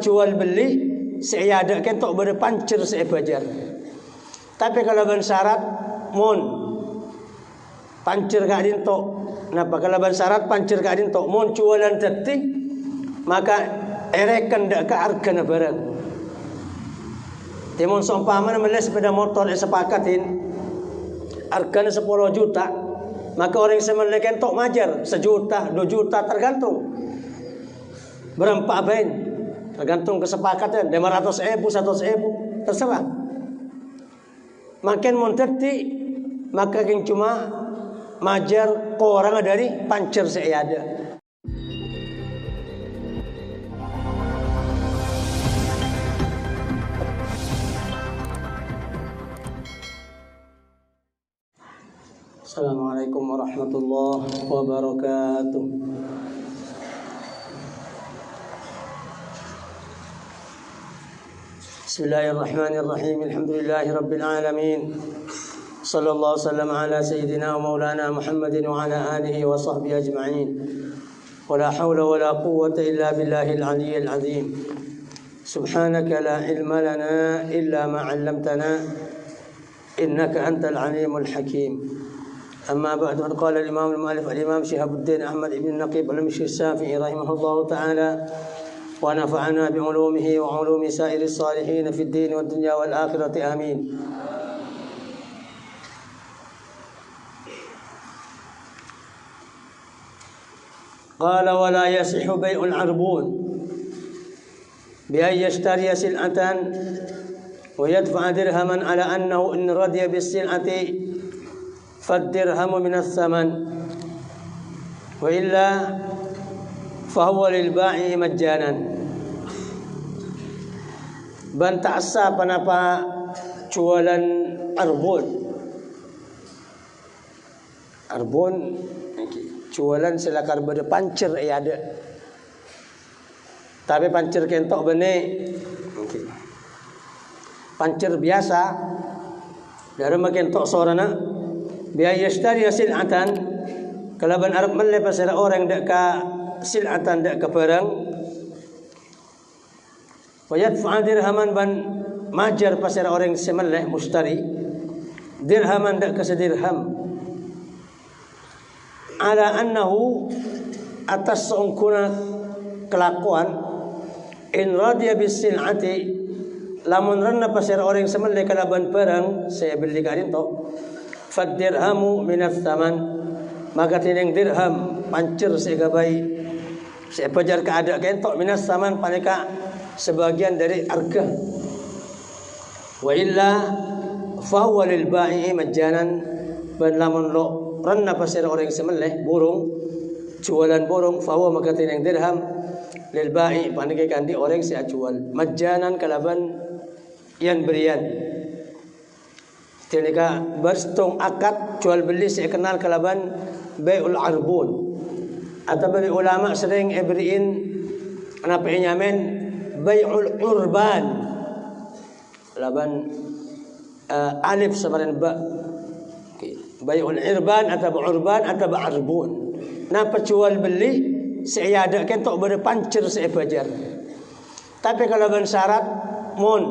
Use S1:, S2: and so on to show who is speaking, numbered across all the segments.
S1: jual beli seada kentok berpancir sebajar. Tapi kalau ban syarat mun pancir ka dinto. Napa kalau ban syarat pancir ka dinto mun jualan teti maka erekan dak ka hargana barang. Timun seumpama beli sepeda motor sepakatin harganya 10 juta, maka orang yang membeli kentok majar 1 juta, 2 juta tergantung berapa abain, tergantung kesepakatan 500.000, 100.000 terserah. Makin monterti maka yang cuma majar orang dari pancir seada. Assalamualaikum warahmatullahi wabarakatuh. Bismillahirrahmanirrahim. Alhamdulillahi rabbil alamin. Sallallahu wasallam ala sayyidina wa maulana Muhammadin wa ala alihi wa sahbihi ajma'in. Wa la hawla wa la quwwata illa billahil aliyyil azim. Subhanaka la ilma lana illa ma 'allamtana innaka antal alimul hakim. أما بعد قال الإمام المؤلف الإمام شهاب الدين أحمد بن نقيب المشري الشافعي رحمه الله تعالى ونفعنا بعلومه وعلوم سائر الصالحين في الدين والدنيا والآخرة آمين. قال ولا يصح بيع العربون بأن يشتري سلعة ويدفع درهما على أنه إن رضي بالسلعة فالدرهم من الثمن وإلا فهو للبائع مجانا. Bantah asa panapa jualan arbon. Arbon jualan selakar berde pancir ada. Tapi pancir kentok bene. Pancir biasa dari makin tok sorana biaya yashtari sil'atan kalaban Arab mele pasal orang dak ka sil'atan dak ka barang wa yadfa dirhaman ban majar pasal orang semeleh mustari dirhaman dak ka sedirham ala annahu atas seungkuna kelakuan in radiya bis sil'ati lamun ranna pasal orang semeleh kalaban barang saya beli karin to fadirhamu minas taman maka tineng dirham pancir segabai sepajar keada kentok minas taman paneka sebagian dari harga wa illa fa huwa lil bai'i majanan ban lamun lo ranna pasir orang semeleh burung jualan burung fa huwa maka tineng dirham lil ba'i paneka kandi orang si jual majanan kalaban yang berian. Ketika bersetung akad jual beli saya kenal kalaban bai'ul arbun atau bagi ulama sering beriin apa nyamen bai'ul urban laban alif samaran ba bai'ul irban atau urban atau arbun. Napa jual beli saya ada kentok berpancir saya bajar. Tapi kalau ban syarat mun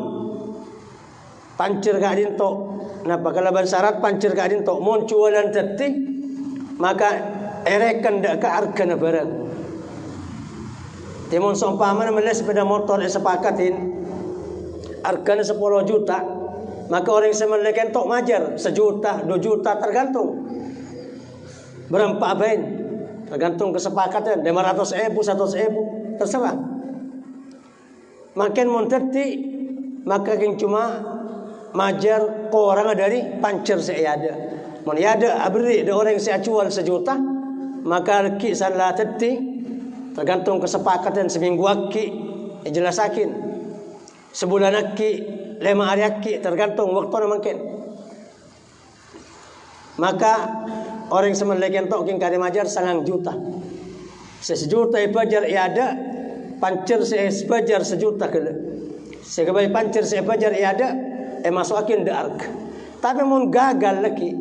S1: pancir ka dinto. Napa kalau ban syarat pancir ka dinto mun jualan teti maka erekan dak ka hargana barang. Timun seumpama beli sepeda motor sepakatin harganya 10 juta, maka orang yang membeli kentok majar 1 juta, 2 juta tergantung berapa abain, tergantung kesepakatan 500.000, 100.000 terserah. Makin mun teti maka yang cuma majar orang dari pancir seada. Mun ada abri ada orang yang saya jual 1 juta, maka ki salah teti tergantung kesepakatan seminggu aki jelasakin. Sebulan aki 5 hari aki tergantung waktu mungkin. Maka orang yang semelekan tok king kari majar 1 juta. 1 juta ibajar ada pancir sebajar 1 juta kele. Sebagai pancir sebajar ada masukin dark. Tapi mun gagal lagi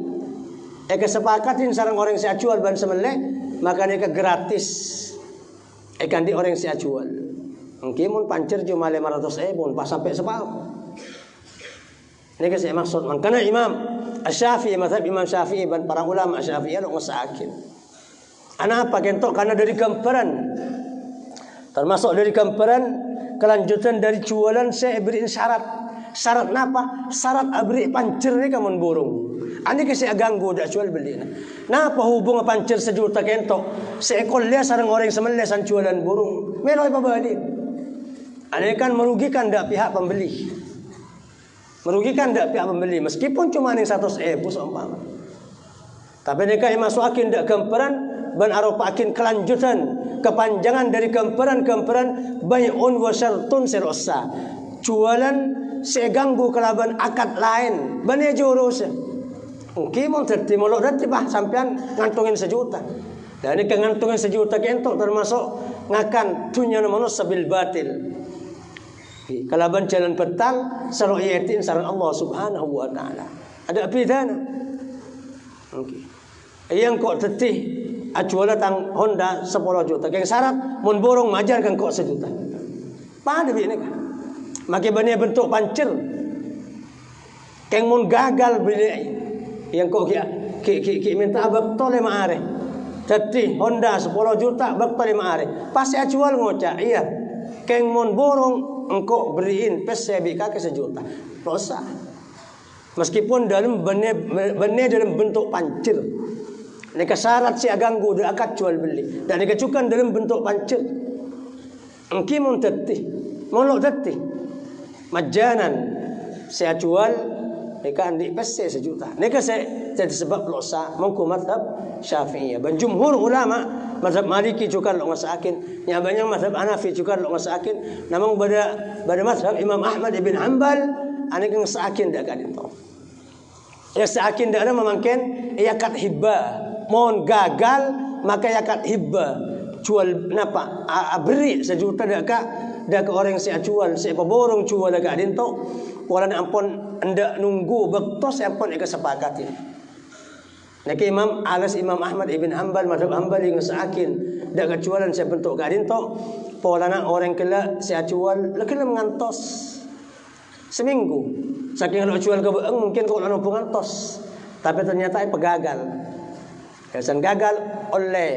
S1: kesepakatin sarang orang saya jual ban semeleh maka dia gratis kan di orang saya jual Mungkin mun pancir cuma 500.000 pas sampai separuh. Ini kasi maksud man kana Imam Asy-Syafi'i, mazhab Imam Syafi'i dan para ulama Syafi'i anu ngesakin. Ana apa kentok karena dari gambaran. Termasuk dari gambaran kelanjutan dari jualan saya beriin syarat. Syarat napa? Syarat abri pancir ni kamun burung. Ani kasi ganggu dak jual beli. Napa hubung pancir sejuta kentok? Seekor lias sareng orang semelesan jualan burung. Meloy pabali. Ani kan merugikan dak pihak pembeli. Merugikan tak pihak pembeli meskipun cuma ning 100.000 seumpama. Tapi mereka yang masukin dak gambaran ban aropakin kelanjutan kepanjangan dari gambaran-gambaran bai'un wa syartun sirosa. Jualan seganggu kelaban akad lain bani jurus. Mungkin mun terti molok dati bah sampean ngantungin 1 juta. Dan ini ngantungin 1 juta kentok termasuk ngakan dunya manusia bil batil. Kalaban jalan betal selalu iatin saran Allah Subhanahu wa taala. Ada pidana. Okey. Yang kok tetih ajuala tang Honda 10 juta. Keng syarat mun borong majar kang kok 1 juta. Pada bi ka. Make bani bentuk pancir. Keng mun gagal beli yang kok ki minta abak tole maare. Tetih Honda 10 juta bak tole maare. Pas ajual ngocak iya. Keng mun borong engkau beriin pes saya bika ke 1 juta. Dosa. Meskipun dalam benih dalam bentuk pancir. Nika syarat si ganggu dak akad jual beli. Dan nika cukan dalam bentuk pancir. Engki mun tetih. Molok tetih. Majanan saya jual nika andi pes saya 1 juta. Nika saya jadi sebab dosa mengku mazhab Syafi'iyah. Dan jumhur ulama mazhab Maliki juga lo ngasakin, nya banyak mazhab Hanafi juga lo ngasakin. Namun pada mazhab Imam Ahmad ibn Hanbal ane kang ngasakin dak kadito. Ya sakin dak ada memangken ya kat hibba. Mohon gagal maka ya kat hibba. Jual napa? Beri 1 juta dak ke orang si jual, si peborong jual dak kadito. Wala ampun ndak nunggu bektos ampun ika sepakatin. Niki Imam Ahmad ibn Hanbal mazhab Hanbali ngesakin dak kecualan saya bentuk kadinto polana orang kela saya jual lekela mengantos seminggu saking lo jual ke beeng mungkin kok anu ngantos tapi ternyata pegagal dan gagal oleh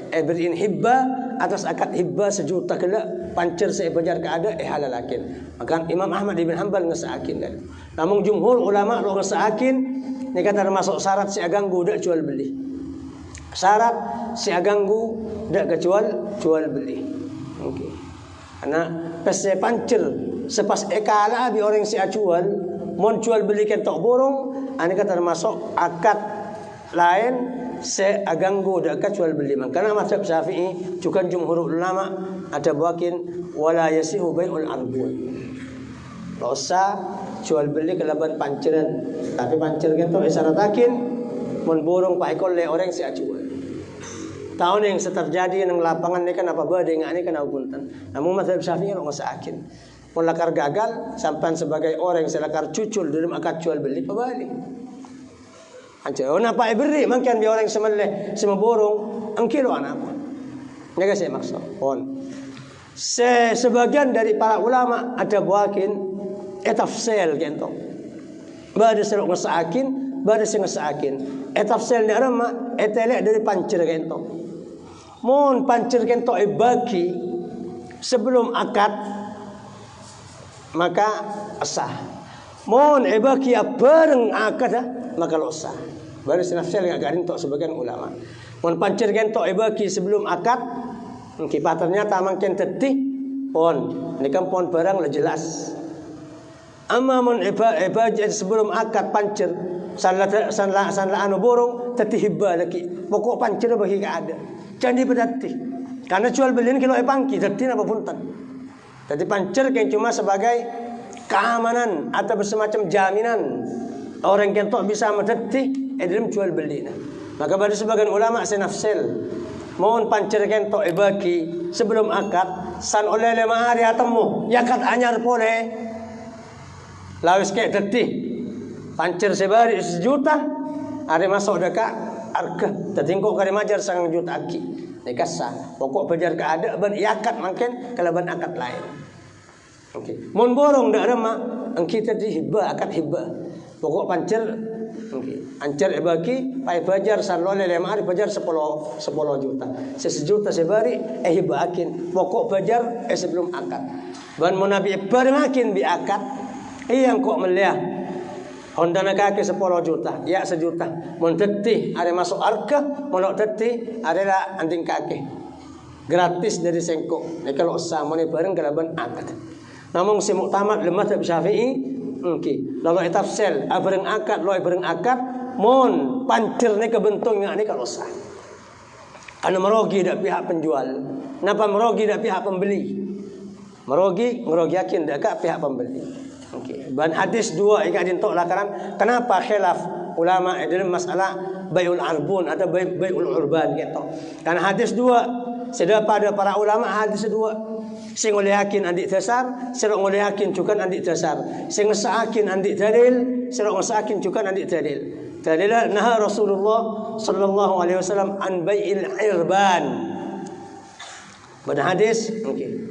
S1: beriin hibba atas akad hibba 1 juta kela pancir saya bajar ke ada halalakin maka Imam Ahmad ibn Hanbal ngesakin kan namun jumhur ulama lo ngesakin ini kata termasuk syarat si ganggu dak jual beli. Syarat si ganggu dak kejual jual beli. Okey. Karena pes pancir sepas ekala bi orang si jual mon jual beli kentok borong ini kata termasuk akad lain si ganggu dak jual beli. Karena mazhab Syafi'i juga jumhur ulama ada bakin wala yasihu bai'ul arbun. Dosa jual beli kelaban panciran tapi pancir kentok isyaratakin mun burung pak ikol le orang si ajual tahun yang terjadi nang lapangan ni kan apa bade ngani kan punten namun mazhab Syafi'i ora ngasakin mun lakar gagal sampai sebagai orang selakar cucul dalam akad jual beli pabali anjir ona pak beri mangkan bi orang semeleh sama burung angkilo apa nega saya maksud on sebagian dari para ulama ada buakin etafsel kentok bade serok ngesakin bade sing ngesakin etafsel ni arama etele dari pancir kentok mon pancir kentok bagi sebelum akad maka sah mon bagi bareng akad maka sah bade senafsel agak kentok sebagian ulama mon pancir kentok bagi sebelum akad mungkin ternyata mungkin tetih pon ini kan pon barang lah jelas. Amamun ibadah sebelum akad pancir sanla anu borong tetihibba lagi pokok pancir bagi ka ada jadi berarti karena jual beliin kilo pangki jadi apa punten jadi pancir kan cuma sebagai keamanan atau semacam jaminan orang kentok bisa medeti dalam jual beli maka pada sebagian ulama senafsel mohon pancir kentok bagi sebelum akad san oleh 5 hari atemu yakat anyar pole lawis kayak detih pancir sebari 1 juta hari masuk dekat harga tertingkok kali majar 1 juta aki nikah sah. Pokok pajar ke ada ban iakat makin kalaban akad lain. Okey. Mun borong dak ada mak engki tadi hibah akad hibah. Pokok pancer okey. Ancer bagi pai pajar salole lema ari pajar 10 juta. Sejuta sebari hibahin. Pokok pajar sebelum akad. Ban mun nabi barengkin bi akad iyang kok meliah Honda kaki 10 juta, ya 1 juta. Mun tetih ada masuk harga, mun tetih adalah anting kaki. Gratis dari sengkok. Nek kalau sama ni bareng kalaban akad. Namun si muktamad lemah tak Syafi'i, okey. Lalu tafsir, bareng akad, loy bareng akad, mun pancir ni kebentung ni kalau sah. Karena merogi dak pihak penjual. Napa merogi dak pihak pembeli? Merogi yakin dak pihak pembeli. Okey. Ban hadis 2 ikat dintok lakaran kenapa khilaf ulama dalam masalah baiul arbun atau baiul urban gitu. Karena hadis 2 sudah pada para ulama hadis 2 sing oleh yakin andik dasar, sira oleh yakin cukan andik dasar. Sing ngesakin andik dalil, sira ngesakin cukan andik dalil. Dalil nah Rasulullah sallallahu alaihi wasallam an baiil irban. Pada hadis okey.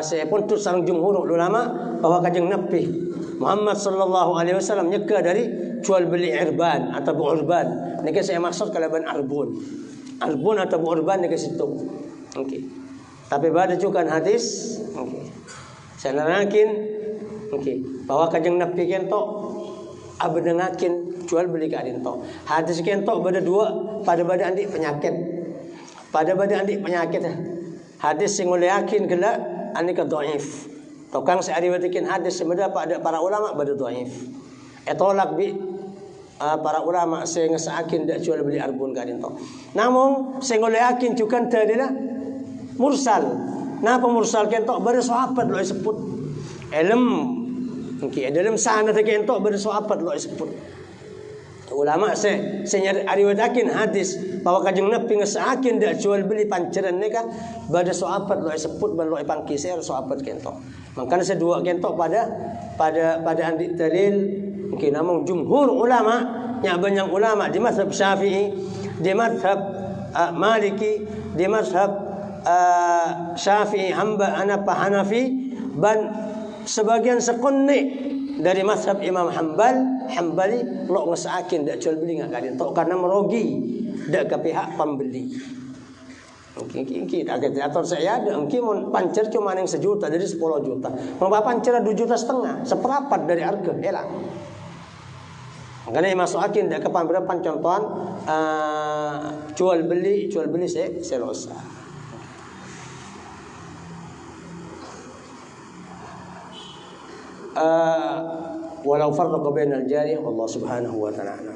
S1: Saya pun tu sareng jumhur ulama bahwa kanjeng Nabi Muhammad sallallahu alaihi wasallam nyegah dari jual beli irban atau urban. Nika saya maksud kalaban arbun. Arbun atau urban nika situ. Okey. Tapi pada juga hadis okey. Saya narakin okey bahwa kanjeng Nabi kento abedengakin jual beli ka adinto. Hadis kento pada 2 pada andik penyakit. Pada andik penyakit. Hadis sing oleh yakin kala anika dhaif. Tukang seariwatikin hadis semeda pada para ulama pada dhaif. Etolak bi para ulama sing ngesakin dak jual beli arbun kadin to. Namun sing oleh yakin cukan tadilah mursal. Napa mursal kentok pada sahabat lo sebut. Elem okey dalam sana tak kentok pada sahabat lo sebut. Ulama saya ariwatakin hadis bahwa kanjeng Nabi ngesakin dak jual beli panceran ni kan pada sahabat lo sebut ban lo pangkisir sahabat kentok. Makanya sedua kentok pada andik dalil mungkin namun jumhur ulama nya banyak ulama di mazhab Syafi'i, di mazhab Maliki, di mazhab Syafi'i, Hanafi ban sebagian sekunni dari mazhab Imam Hambali lo ngesakin dak jual beli ngak kadin tok karena merogi dak ke pihak pembeli. Okey agak diatur saya ada mun pancer cuma yang 1 juta jadi 10 juta. Mun pancer 2,5 juta, seperempat dari harga elang. Makanya masukin dak ke pemberian contohan jual beli saya losa. Walau farqa bainal jari Allah subhanahu wa ta'ala.